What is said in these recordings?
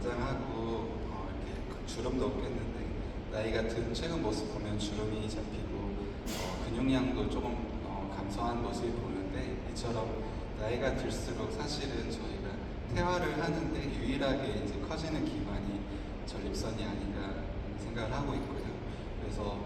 건장하고 이렇게 주름도 없겠는데 나이가 든 최근 모습 보면 주름이 잡히고 근육량도 조금 감소한 모습이 보이는데 이처럼 나이가 들수록 사실은 저희가 퇴화를 하는데 유일하게 이제 커지는 기관이 전립선이 아닌가 생각을 하고 있고요. 그래서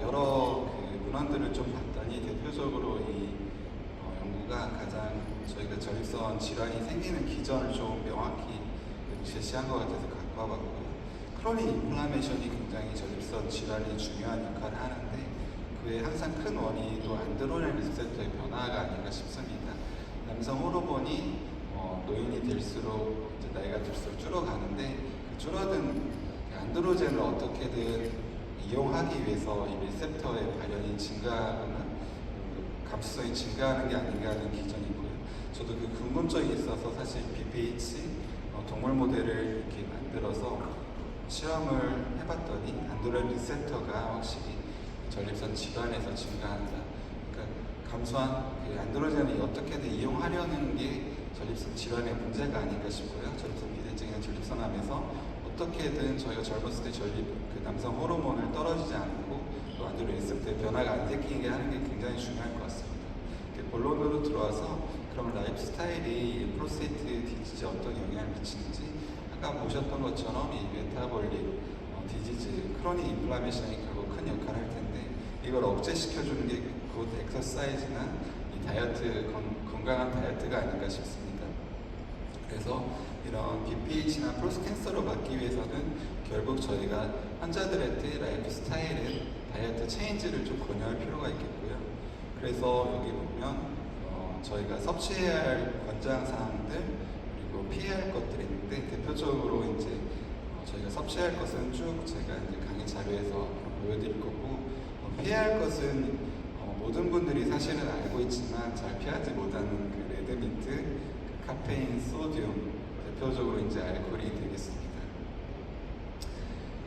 여러 그 문헌들을 좀 봤더니 대표적으로 이 연구가 가장 저희가 전립선 질환이 생기는 기전을 좀 명확히 제시한 것 같아서 갖고 와봤고요. 크로닉 인플라메이션이 굉장히 전립선 질환이 중요한 역할을 하는데 그의 항상 큰 원인이 또 안드로겐 리셉터의 변화가 아닌가 싶습니다. 남성 호르몬이 노인이 될수록 이제 나이가 들수록 줄어가는데 그 줄어든 안드로겐을 어떻게든 이용하기 위해서 이 리셉터의 발현이 증가하거나 감수성이 증가하는 게 아닌가 하는 기전이고요. 저도 그 궁금증이 있어서 사실 BPH 동물 모델을 이렇게 만들어서 실험을 해봤더니 안드로겐 리셉터가 확실히 전립선 질환에서 증가한다. 그러니까 감소한 그 안드로겐을 어떻게든 이용하려는 게 전립선 질환의 문제가 아닌가 싶고요. 전립선 비대증이나 전립선암에서 어떻게든 저희가 젊었을 때 그 남성 호르몬을 떨어지지 않고 또 안드로겐 리셉터의 변화가 안 생기게 하는 게 굉장히 중요할 것 같습니다. 본론으로 들어와서 그럼 라이프 스타일이 프로스테이트 디지즈에 어떤 영향을 미치는지 아까 보셨던 것처럼 이 메타볼릭 디지즈, 크로닉 인플라메이션이 결국 큰 역할을 할 텐데 이걸 억제시켜주는 게 곧 엑서사이즈나 이 다이어트, 건강한 다이어트가 아닌가 싶습니다. 그래서 이런 BPH나 프로스트 캔서로 막기 위해서는 결국 저희가 환자들한테 라이프 스타일은 다이어트 체인지를 좀 권유할 필요가 있겠고요. 그래서 여기 보면 저희가 섭취해야 할 권장사항들 그리고 피해야 할 것들이 있는데 대표적으로 이제 저희가 섭취해야 할 것은 쭉 제가 이제 강의 자료에서 보여드릴 거고 피해야 할 것은 모든 분들이 사실은 알고 있지만 잘 피하지 못하는 그 레드미트, 그 카페인, 소듐 대표적으로 이제 알코올이 되겠습니다.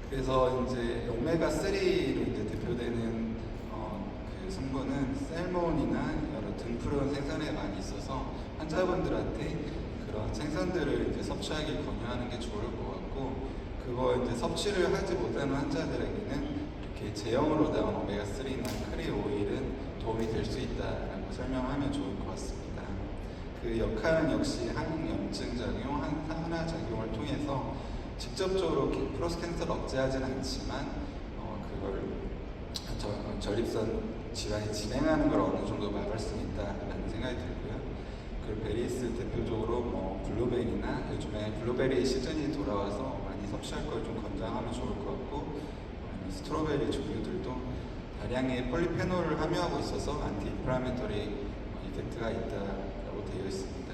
그래서 이제 오메가3로 이제 대표되는 그 성분은 셀몬이나 여러 등푸른 생선에 많이 있어서 환자분들한테 그런 생선들을 이제 섭취하기 권유하는 게 좋을 것 같고 그거 이제 섭취를 하지 못하는 환자들에게는 이렇게 제형으로 나온 오메가3나 크리 오일은 도움이 될 수 있다라고 설명하면 좋을 것 같습니다. 그 역할은 역시 항염증 작용, 항산화 작용을 통해서 직접적으로 프로스트 캔서를 억제하지는 않지만 그걸 전립선 질환이 진행하는 걸 어느 정도 막을 수 있다라는 생각이 들고요. 그 베리스 대표적으로 블루베리나 요즘에 블루베리 시즌이 돌아와서 많이 섭취할 걸 좀 권장하면 좋을 것 같고 스트로베리 종류들도 다량의 폴리페놀을 함유하고 있어서 안티 인플라메토리 이펙트가 있다고 되어 있습니다.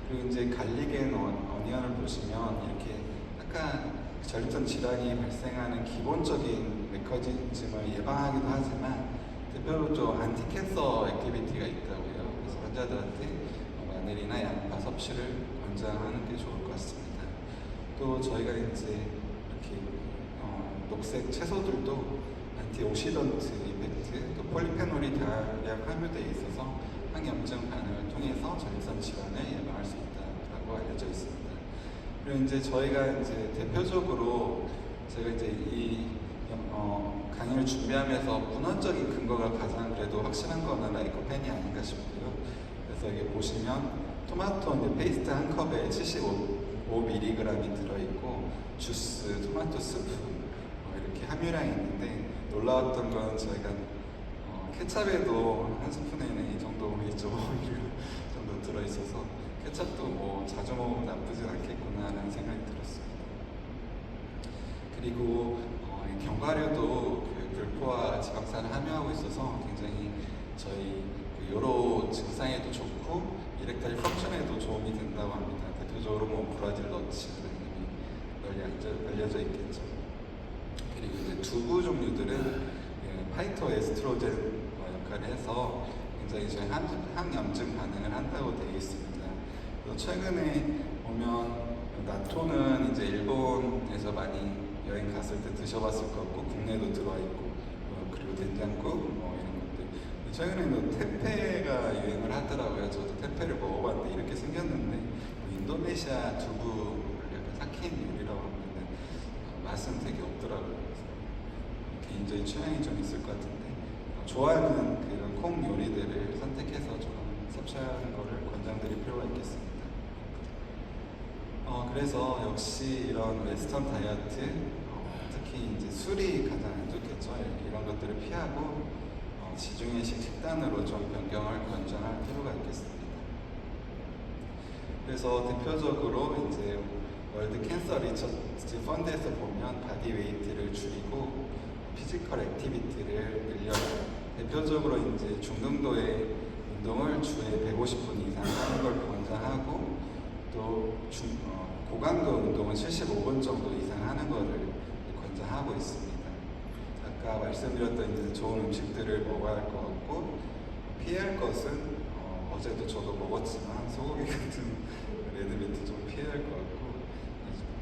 그리고 이제 갈릭 앤 어니언을 보시면 이렇게 약간 전립선 질환이 발생하는 기본적인 메커니즘을 예방하기도 하지만 대표적으로 안티캔서 액티비티가 있다고요. 그래서 환자들한테 마늘이나 양파 섭취를 권장하는 게 좋을 것 같습니다. 또 저희가 이제 이렇게 녹색 채소들도 안티옥시던트 이펙트, 또 폴리페놀이 다량 함유되어 있어서 항염증 반응을 통해서 전립선 질환을 예방할 수 있다라고 알려져 있습니다. 그리고 이제 저희가 이제 대표적으로 제가 이제 이 강의를 준비하면서 문헌적인 근거가 가장 그래도 확실한 거는 라이코펜이 아닌가 싶고요. 그래서 여기 보시면 토마토 이제 페이스트 한 컵에 75mg이 들어있고 주스, 토마토 스프 이렇게 함유량이 있는데 놀라웠던 건 저희가 케찹에도 한 스푼에는 이 정도 1.5mg 정도 들어있어서 케찹도 자주 먹으면 나쁘진 않겠구나라는 생각이 들었습니다. 그리고 견과류도 그 불포화 지방산을 함유하고 있어서 굉장히 저희 여러 증상에도 좋고 이렉타일 펑션에도 도움이 된다고 합니다. 대표적으로 브라질 너츠 널리 알려져 있겠죠. 그리고 이제 두부 종류들은 파이토 에스트로젠 역할을 해서 굉장히 저희 항염증 반응을 한다고 되어 있습니다. 그래서 최근에 보면 나토는 이제 일본에서 많이 여행 갔을 때 드셔봤을 것 같고 국내에도 들어와 있고 그리고 된장국 이런 것들. 최근에는 테페가 유행을 하더라고요. 저도 테페를 먹어봤는데 이렇게 생겼는데 인도네시아 두부를 약간 삭힌 요리라고 맛은 되게 없더라고요. 그래서 개인적인 취향이 좀 있을 것 같은데 좋아하는 그런 콩 요리들을 선택해서 좀 섭취하는 거를 권장드릴 필요가 있겠습니다. 그래서 역시 이런 웨스턴 다이어트, 특히 이제 술이 가장 안 좋겠죠. 이런 것들을 피하고 지중해식 식단으로 좀 변경을 권장할 필요가 있겠습니다. 그래서 대표적으로 이제 월드 캔서 리서치 펀드에서 보면 바디 웨이트를 줄이고 피지컬 액티비티를 늘려요. 대표적으로 이제 중등도의 운동을 주에 150분 이상 하는 걸 권장하고 또 고강도 운동은 75분 정도 이상 하는 것을 권장하고 있습니다. 아까 말씀드렸던 이제 좋은 음식들을 먹어야 할 것 같고 피해야 할 것은 어제도 저도 먹었지만 소고기 같은 레드미트 좀 피해야 할 것 같고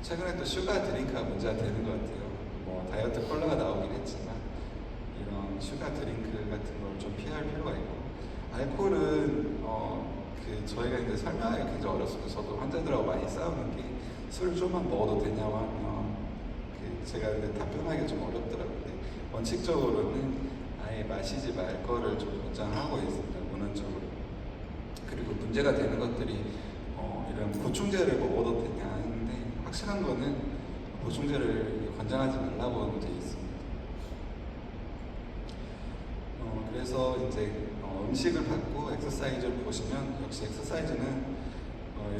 최근에 또 슈가 드링크가 문제가 되는 것 같아요. 뭐 다이어트 콜라가 나오긴 했지만 이런 슈가 드링크 같은 걸 좀 피할 필요가 있고 알코올은 저희가 이제 설명하기가 굉장히 어렵습니다. 저도 환자들하고 많이 싸우는 게 술 좀만 먹어도 되냐고 하면 제가 근데 답변하기가 좀 어렵더라고요. 근데 원칙적으로는 아예 마시지 말 거를 좀 권장하고 있습니다. 문헌적으로. 그리고 문제가 되는 것들이 이런 보충제를 먹어도 되냐 하는데 확실한 거는 보충제를 권장하지 말라고 되어 있습니다. 그래서 이제 음식을 받고 엑서사이즈를 보시면 역시 엑서사이즈는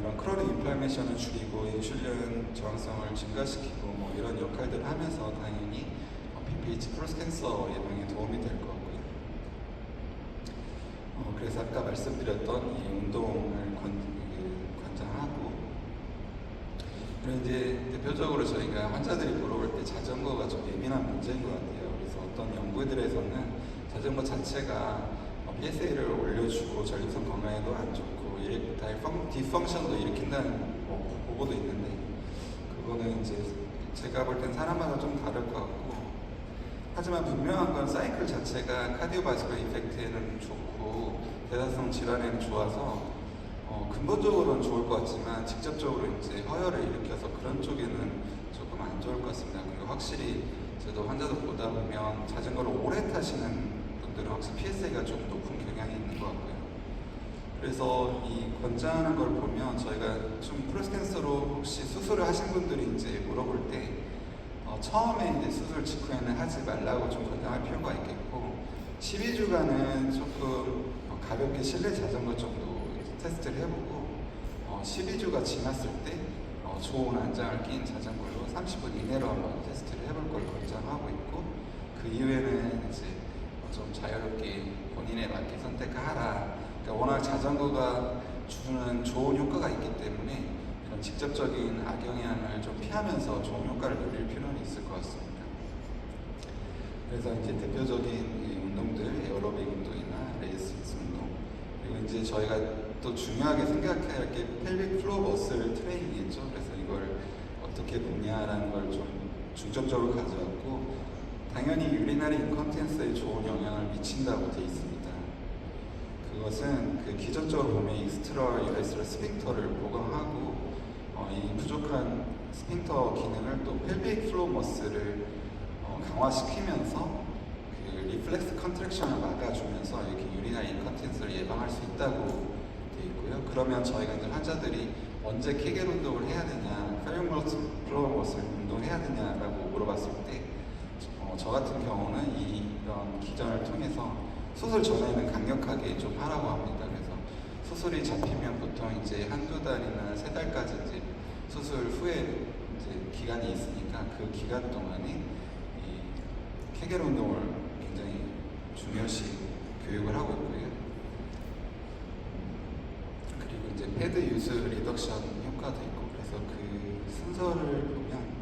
이런 크로닉 인플라메이션을 줄이고 인슐린 저항성을 증가시키고 뭐 이런 역할들을 하면서 당연히 BPH 프로스트 캔서 예방에 도움이 될 것 같고요. 그래서 아까 말씀드렸던 이 운동을 권장하고 그리고 이제 대표적으로 저희가 환자들이 물어볼 때 자전거가 좀 예민한 문제인 것 같아요. 그래서 어떤 연구들에서는 자전거 자체가 PSA를 올려주고 전립선 건강에도 안 좋고 디펑션도 일으킨다는 보고도 있는데 그거는 이제 제가 볼 땐 사람마다 좀 다를 것 같고 하지만 분명한 건 사이클 자체가 카디오바스쿨 이펙트에는 좋고 대사성 질환에는 좋아서 근본적으로는 좋을 것 같지만 직접적으로 이제 허혈을 일으켜서 그런 쪽에는 조금 안 좋을 것 같습니다. 그리고 확실히 저도 환자들 보다 보면 자전거를 오래 타시는 분들은 확실히 PSA가 좀 높은 경향이 있는 것 같고요. 그래서 이 권장하는 걸 보면 저희가 좀 프로스트 캔서로 혹시 수술을 하신 분들이 이제 물어볼 때 처음에 이제 수술 직후에는 하지 말라고 좀 권장할 필요가 있겠고 12주간은 조금 가볍게 실내 자전거 정도 테스트를 해보고 12주가 지났을 때 좋은 안장을 낀 자전거로 30분 이내로 한번 테스트를 해볼 걸 권장하고 있고 그 이후에는 이제 좀 자유롭게 본인에 맞게 선택하라. 그러니까 워낙 자전거가 주는 좋은 효과가 있기 때문에 이런 직접적인 악영향을 좀 피하면서 좋은 효과를 누릴 필요는 있을 것 같습니다. 그래서 이제 대표적인 운동들, 에어로빅 운동이나 레이스 운동 그리고 이제 저희가 또 중요하게 생각해야 할 게 펠빅 플로어 머슬 트레이닝이죠. 그래서 이걸 어떻게 보냐라는 걸 좀 중점적으로 가져왔고 당연히 유리나리 인컨티넨스에 좋은 영향을 미친다고 되어 있습니다. 그것은 기전적으로 보면 익스트라 유레스럴 스핑터를 보강하고 이 부족한 스핑터 기능을 또 펠빅 플로어 머슬을 강화시키면서 리플렉스 컨트랙션을 막아주면서 이렇게 유리나리 인컨티넨스를 예방할 수 있다고 되어 있고요. 그러면 저희가 이제 환자들이 언제 케겔 운동을 해야 되냐, 펠빅 플로어 머슬 운동해야 되냐라고 물어봤을 때 저 같은 경우는 이런 기전을 통해서 수술 전에는 강력하게 좀 하라고 합니다. 그래서 수술이 잡히면 보통 이제 한두 달이나 세 달까지 이제 수술 후에 이제 기간이 있으니까 그 기간 동안에 이 케겔 운동을 굉장히 중요시 교육을 하고 있고요. 그리고 이제 패드 유즈 리덕션 효과도 있고 그래서 그 순서를 보면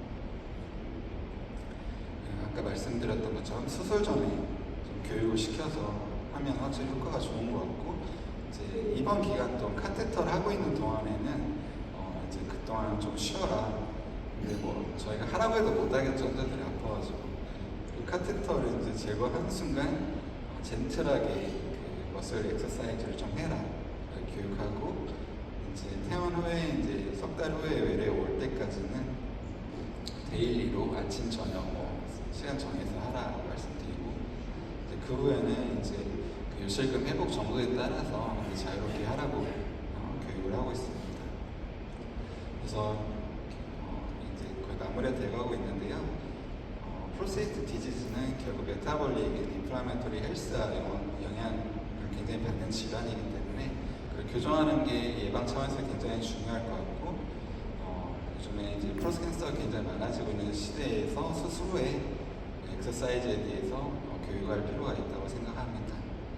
아까 말씀드렸던 것처럼 수술 전에 좀 교육을 시켜서 하면 확실히 효과가 좋은 것 같고 이제 이번 기간 동안 카테터를 하고 있는 동안에는 이제 그동안 좀 쉬어라. 근데 뭐 저희가 하라고 해도 못하겠죠. 환자들이 아파가지고 그 카테터를 이제 제거하는 순간 젠틀하게 머슬 엑서사이즈를 좀 해라 교육하고 이제 퇴원 후에 이제 석 달 후에 외래 올 때까지는 데일리로 아침 저녁 시간 정해서 하라고 말씀드리고 이제 그 후에는 이제 그 요실금 회복 정도에 따라서 이제 자유롭게 하라고 교육을 하고 있습니다. 그래서 이제 거의 마무리가 돼가고 있는데요. 프로세이트 디지즈는 결국 메타볼릭 인플라메토리 헬스와 영향을 굉장히 받는 질환이기 때문에 그걸 교정하는 게 예방 차원에서 굉장히 중요할 것 같고 요즘에 이제 프로스트 캔서가 굉장히 많아지고 있는 시대에서 스스로의 엑서사이즈에 대해서 교육할 필요가 있다고 생각합니다.